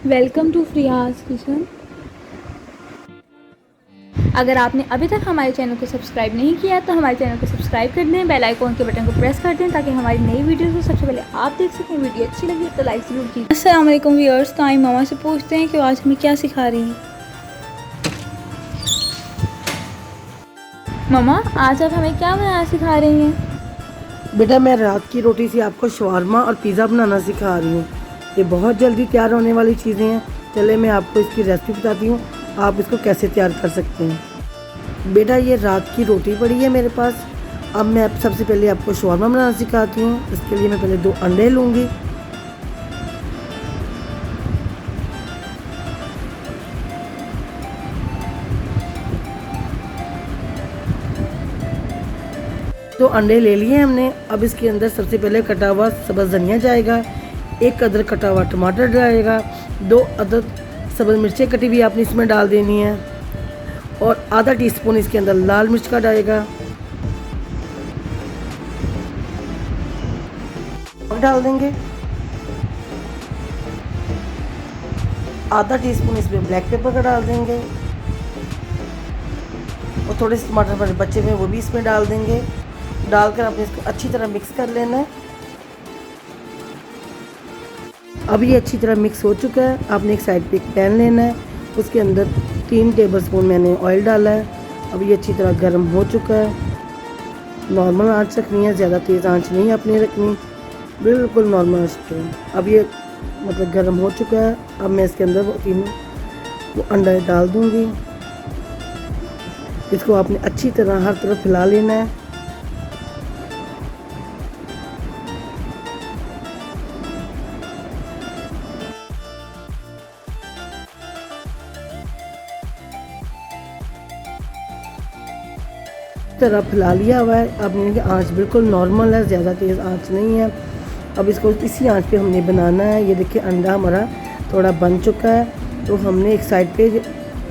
Welcome to फ्रियाज kitchen. अगर आपने अभी तक हमारे चैनल को सब्सक्राइब नहीं किया तो हमारे चैनल को सब्सक्राइब कर दें, बेल आइकॉन के बटन को प्रेस कर दें ताकि हमारी नई वीडियोस को सबसे पहले आप देख सकें। वीडियो अच्छी लगी तो लाइक ज़रूर कीजिए। अस्सलाम वालेकुम व्यूअर्स। तो आई मामा से पूछते हैं कि आज हमें क्या सिखा रही हैं। मामा, आज आप हमें क्या बनाना सिखा रही हैं? बेटा, मैं रात की रोटी से आपको शवारमा और पिज़्ज़ा बनाना सिखा रही हूँ। ये बहुत जल्दी तैयार होने वाली चीज़ें हैं। चले मैं आपको इसकी रेसिपी बताती हूँ, आप इसको कैसे तैयार कर सकते हैं। बेटा, ये रात की रोटी पड़ी है मेरे पास। अब मैं सबसे पहले आपको शवारमा बनाना सिखाती हूँ। इसके लिए मैं पहले 2 अंडे लूँगी। तो अंडे ले लिए हमने। अब इसके अंदर सबसे पहले कटा हुआ सब्ज़ धनिया जाएगा, 1 अदरक कटा हुआ टमाटर जाएगा, 2 अदद सब्ज़ मिर्चें कटी हुई आपने इसमें डाल देनी है, और आधा टीस्पून इसके अंदर लाल मिर्च का डालेगा और डाल देंगे। आधा टीस्पून इसमें ब्लैक पेपर का डाल देंगे, और थोड़े से टमाटर हमारे बचे हुए वो भी इसमें डाल देंगे। डालकर आपने इसको अच्छी तरह मिक्स कर लेना है। अब ये अच्छी तरह मिक्स हो चुका है। आपने एक साइड पे एक पैन लेना है, उसके अंदर 3 टेबलस्पून मैंने ऑयल डाला है। अब ये अच्छी तरह गर्म हो चुका है। नॉर्मल आंच रखनी है, ज़्यादा तेज़ आंच नहीं अपनी रखनी, बिल्कुल नॉर्मल आंच पे। अब ये मतलब गर्म हो चुका है। अब मैं इसके अंदर वो अंडा डाल दूँगी। इसको आपने अच्छी तरह हर तरफ फैला लेना है। तरह फैला लिया हुआ है। अब इनकी आंच बिल्कुल नॉर्मल है, ज़्यादा तेज़ आंच नहीं है। अब इसको इसी आंच पे हमने बनाना है। ये देखिए अंडा हमारा थोड़ा बन चुका है। तो हमने एक साइड पे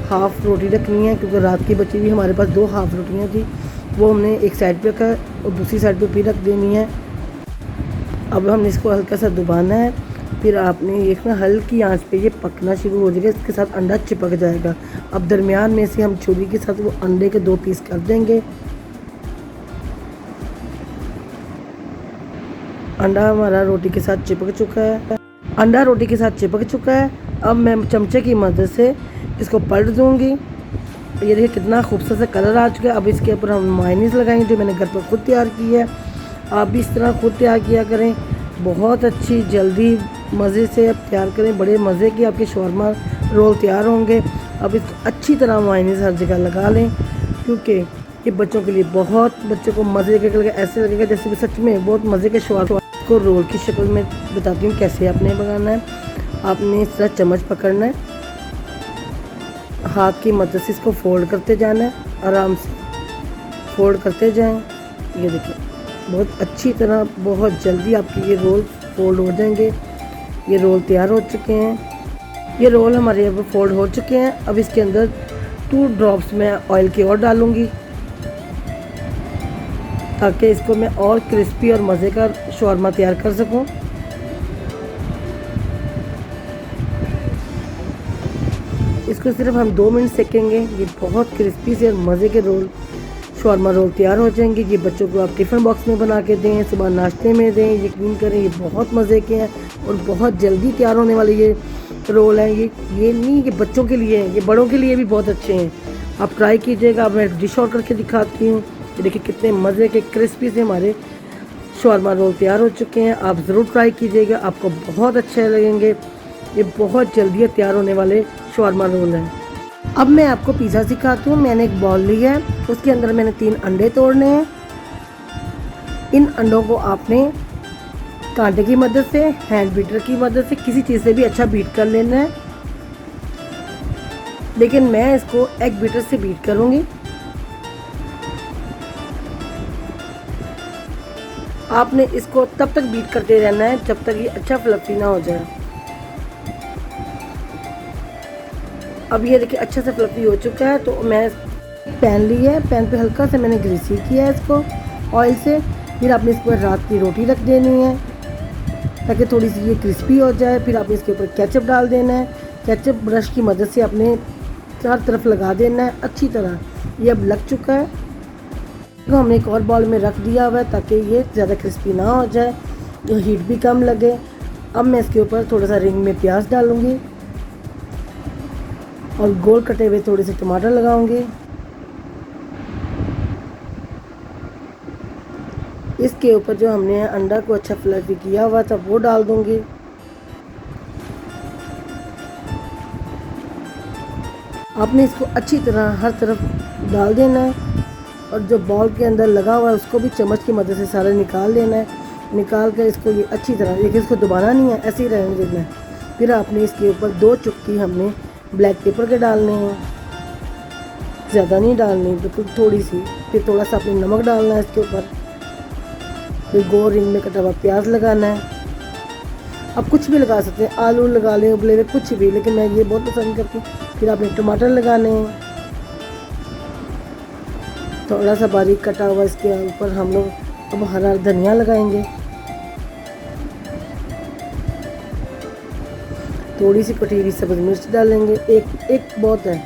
हाफ़ रोटी रखनी है, क्योंकि रात की बची हुई हमारे पास 2 हाफ़ रोटियां थी, वो हमने एक साइड पे रखा और दूसरी साइड पे फिर रख देनी है। अब हमने इसको हल्का सा दबाना है। फिर आपने एक ना हल्की आंच पे ये पकना शुरू हो जाएगा, इसके साथ अंडा चिपक जाएगा। अब दरमियान में से हम छुरी के साथ वो अंडे के 2 पीस कर देंगे। अंडा हमारा रोटी के साथ चिपक चुका है। अंडा रोटी के साथ चिपक चुका है। अब मैं चमचे की मदद से इसको पलट दूंगी। ये देखिए कितना खूबसूरत सा कलर आ चुका है। अब इसके ऊपर हम मायोनीज़ लगाएंगे, जो मैंने घर पर खुद तैयार की है। आप भी इस तरह खुद तैयार किया करें, बहुत अच्छी जल्दी मज़े से आप तैयार करें। बड़े मज़े के आपके शवारमा रोल तैयार होंगे। अब इसको अच्छी तरह मायोनीज़ हर जगह लगा लें, क्योंकि ये बच्चों के लिए बहुत, बच्चों को मज़े के लगेगा, ऐसे लगेगा जैसे कि सच में बहुत मज़े के शवारमा को रोल की शक्ल में बताती हूँ कैसे आपने बनाना है। आपने इस तरह चम्मच पकड़ना है, हाथ की मदद से इसको फोल्ड करते जाना है, आराम से फोल्ड करते जाएं। ये देखिए बहुत अच्छी तरह, बहुत जल्दी आपके ये रोल फोल्ड हो जाएंगे। ये रोल तैयार हो चुके हैं। ये रोल हमारे यहाँ पर फोल्ड हो चुके हैं। अब इसके अंदर 2 ड्रॉप्स मैं ऑयल की और डालूँगी, ताकि इसको मैं और क्रिस्पी और मज़े का शवारमा तैयार कर सकूं। इसको सिर्फ हम 2 मिनट सेकेंगे। ये बहुत क्रिस्पी से और मज़े के रोल, शवारमा रोल तैयार हो जाएंगे। ये बच्चों को आप टिफ़िन बॉक्स में बना के दें, सुबह नाश्ते में दें। यकीन करें ये बहुत मज़े के हैं और बहुत जल्दी तैयार होने वाले ये रोल हैं। ये नहीं कि बच्चों के लिए हैं, ये बड़ों के लिए भी बहुत अच्छे हैं। आप ट्राई कीजिएगा। अब मैं डिश आउट करके दिखाती हूँ। ये देखिए कितने मज़े के क्रिस्पी से हमारे शवारमा रोल तैयार हो चुके हैं। आप ज़रूर ट्राई कीजिएगा, आपको बहुत अच्छे लगेंगे। ये बहुत जल्दी तैयार होने वाले शवारमा रोल हैं। अब मैं आपको पिज़्ज़ा सिखाती हूँ। मैंने एक बॉल ली है, उसके अंदर मैंने 3 अंडे तोड़ने हैं। इन अंडों को आपने कांटे की मदद से, हैंड बीटर की मदद से, किसी चीज़ से भी अच्छा बीट कर लेना है, लेकिन मैं इसको एग बीटर से बीट करूँगी। आपने इसको तब तक बीट करते रहना है जब तक ये अच्छा फ्लफी ना हो जाए। अब ये देखिए अच्छा से फ्लफी हो चुका है। तो मैं पैन लिया है, पैन पे हल्का सा मैंने ग्रीसी किया है इसको ऑयल से। फिर आपने इस पर रात की रोटी रख देनी है, ताकि थोड़ी सी ये क्रिस्पी हो जाए। फिर आपने इसके ऊपर केचप डाल देना है। केचप ब्रश की मदद से अपने चार तरफ लगा देना है अच्छी तरह। ये अब लग चुका है, तो हमने एक और बाउल में रख दिया हुआ है ताकि ये ज़्यादा क्रिस्पी ना हो जाए, ये हीट भी कम लगे। अब मैं इसके ऊपर थोड़ा सा रिंग में प्याज डालूँगी और गोल कटे हुए थोड़े से टमाटर लगाऊंगी। इसके ऊपर जो हमने अंडा को अच्छा फ्लफी किया हुआ था वो डाल दूंगी। आपने इसको अच्छी तरह हर तरफ डाल देना है और जो बॉल के अंदर लगा हुआ है उसको भी चम्मच की मदद से सारा निकाल लेना है। निकाल कर इसको ये अच्छी तरह, लेकिन इसको दबाना नहीं है, ऐसे ही रहने देना है। फिर आपने इसके ऊपर 2 चुटकी हमने ब्लैक पेपर के डालने हैं, ज़्यादा नहीं डालनी, बिल्कुल थोड़ी सी। फिर थोड़ा सा आपने नमक डालना है इसके ऊपर। फिर गोल रिंग में कटा हुआ प्याज लगाना है। आप कुछ भी लगा सकते हैं, आलू लगा लें, उबले हुए, कुछ भी, लेकिन मैं ये बहुत पसंद करती हूँ। फिर आपने टमाटर लगाने हैं, थोड़ा सा बारीक कटा हुआ। इसके ऊपर हम लोग अब हरा धनिया लगाएंगे, थोड़ी सी कटी हुई सब्ज़ मिर्च डालेंगे, एक बहुत है।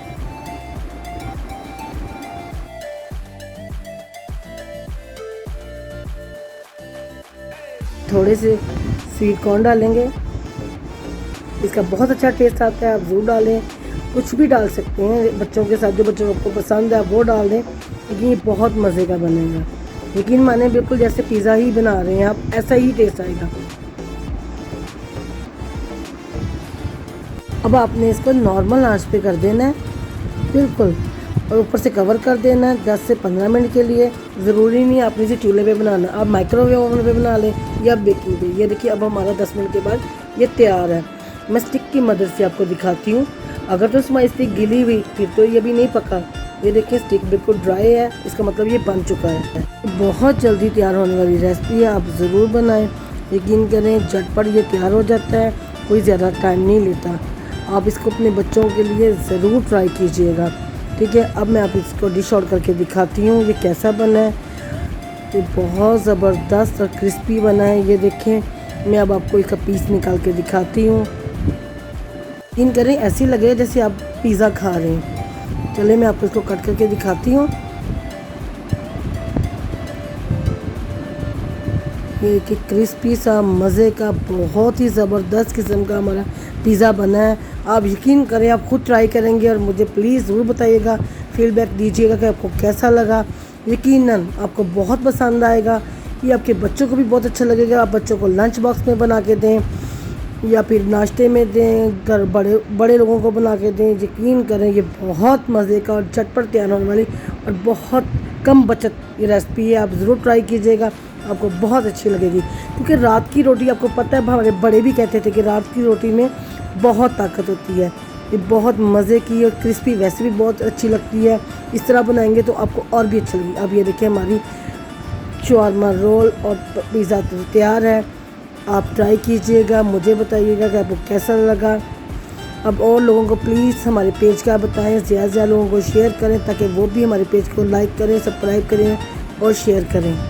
थोड़े से स्वीट कॉर्न डालेंगे, इसका बहुत अच्छा टेस्ट आता है। आप ज़रूर डालें, कुछ भी डाल सकते हैं बच्चों के साथ, जो बच्चों को पसंद है वो डाल दें, लेकिन ये बहुत मज़े का बनेगा। यकीन माने बिल्कुल जैसे पिज़्ज़ा ही बना रहे हैं आप, ऐसा ही टेस्ट आएगा। अब आपने इसको नॉर्मल आंच पे कर देना है बिल्कुल, और ऊपर से कवर कर देना है 10 से 15 मिनट के लिए। ज़रूरी नहीं आपने इसे चूल्हे पे बनाना, आप माइक्रोवेव ओवन पे बना लें या बेकिंग पे। ये देखिए अब हमारा 10 मिनट के बाद ये तैयार है। मैं स्टिक की मदद से आपको दिखाती हूँ। अगर तो इसमें स्टिक गिली हुई फिर तो ये भी नहीं पका। ये देखिए स्टिक बिल्कुल ड्राई है, इसका मतलब ये बन चुका है। बहुत जल्दी तैयार होने वाली रेसिपी है, आप ज़रूर बनाएं। यकीन करें झटपट ये तैयार हो जाता है, कोई ज़्यादा टाइम नहीं लेता। आप इसको अपने बच्चों के लिए ज़रूर ट्राई कीजिएगा, ठीक है। अब मैं आप इसको डिश आउट करके दिखाती हूँ ये कैसा बना है। ये बहुत ज़बरदस्त और क्रिस्पी बना है। ये देखें, मैं अब आपको इसका पीस निकाल के दिखाती हूँ। यकीन करें ऐसे लगे जैसे आप पिज़्ज़ा खा रहे हैं। चलिए मैं आपको इसको कट करके दिखाती हूँ। ये कि क्रिस्पी सा मज़े का बहुत ही ज़बरदस्त किस्म का हमारा पिज़्ज़ा बना है। आप यकीन करें, आप खुद ट्राई करेंगे और मुझे प्लीज़ ज़रूर बताइएगा, फीडबैक दीजिएगा कि आपको कैसा लगा। यकीनन आपको बहुत पसंद आएगा। ये आपके बच्चों को भी बहुत अच्छा लगेगा। आप बच्चों को लंच बॉक्स में बना के दें या फिर नाश्ते में दें, घर बड़े लोगों को बना के दें। यकीन करें ये बहुत मज़े का और झटपट तैयार होने वाली और बहुत कम बचत ये रेसिपी है। आप ज़रूर ट्राई कीजिएगा, आपको बहुत अच्छी लगेगी। क्योंकि रात की रोटी, आपको पता है हमारे बड़े भी कहते थे कि रात की रोटी में बहुत ताकत होती है। ये बहुत मज़े की और क्रिस्पी वैसे भी बहुत अच्छी लगती है। इस तरह बनाएंगे तो आपको और भी अच्छी लगेगी। अब ये देखिए हमारी शॉर्मा रोल और पिज़्ज़ा तो तैयार है। आप ट्राई कीजिएगा, मुझे बताइएगा कि आपको कैसा लगा। अब और लोगों को प्लीज़ हमारे पेज का बताएं, ज़्यादा से ज़्यादा लोगों को शेयर करें ताकि वो भी हमारे पेज को लाइक करें, सब्सक्राइब करें और शेयर करें।